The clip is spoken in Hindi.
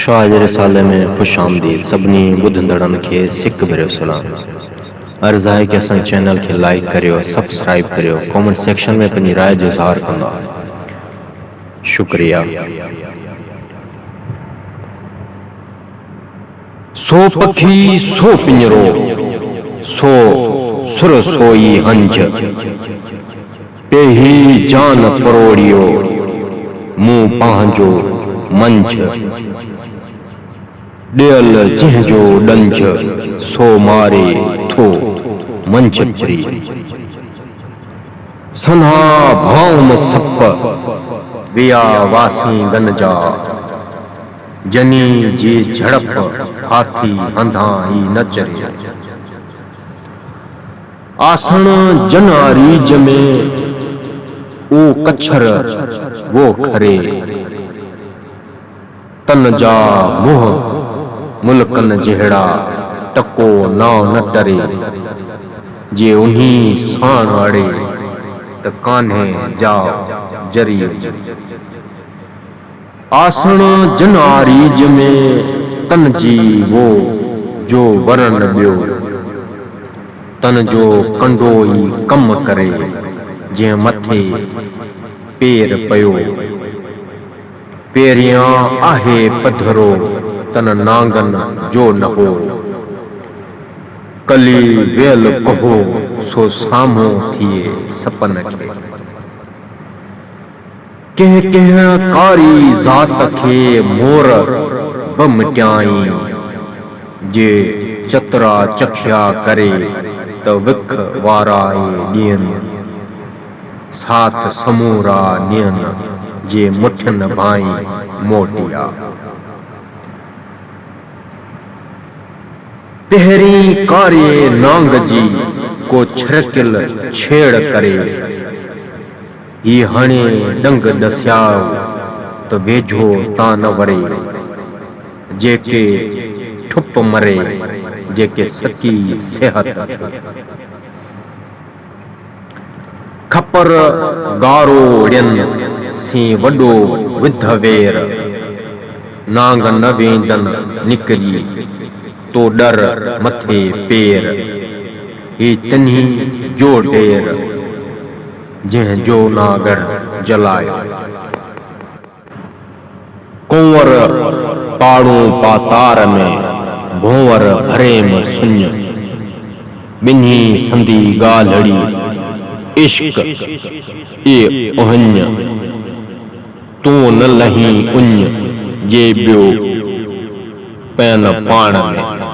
शाहजरे साले में खुश आमदीद सभिनी ॿुधंदड़नि खे सिक भरियो सलाम। अर्ज़ु आहे कि असां चैनल खे लाइक करियो, सब्सक्राइब करियो, कमेंट सेक्शन में पंहिंजी राय जो इज़हार कंदा। शुक्रिया। सो पखी सो पिंजरो, सो सुर सोई हंज, पेही जान परोड़ियो, मुंह पंहिंजो मंझ, ॾियल जंहिंजो ॾंझ, सो मारे थो मंझ प्री। सन्हा भाउम सप विया वासी गन जा, जनी जी झड़प हाथी हंधा ही न चरे। आसण जनारीज में ओ कच्छर वो खरे, तन जा मुंह मुल्कन जहिड़ा टको नाव न टरे। जे उन्हीं साण अड़े त कान्हे जाओ जरी। आसण जनारीज में तन जी वो जो वरण ॿियो, तन जो कंडोई कम करे, जे मथे पेर पयो। पेरियां आहे पधरो तन नांगन जो न हो, कली वेल कहो सो साम्हूं थिए सपन खे। कंहिं कंहिं कारी ज़ात खे मोर ब मिटियाई, जे चतरा चखिया करे त विख वाराए ॾियनि। साथ समूरा ॾियनि जे मुठिन भाई मोटिया। पहिरीं कारे नांग जी को छिरकिल छेड़ करे, ही हणे डंग ॾसियाओ त वेझो तां न वरे। जेके ठुप मरे, जेके सकी सिहत। खपर गारो ॾियनि सी वॾो विध वेर, नांग न वेंदन निकिरी तो डर मथे पेर। ही तन्ही जो ढेर, जंहिंजो नागढ़ जलायो। कुंवर पाड़ू पातार में, भोंवर भरेम सुञ, बिन्ही संधी ॻाल्हड़ी इश्क ये ओहञ। तूं न लही उञ, जे ॿियो पैन पाण में।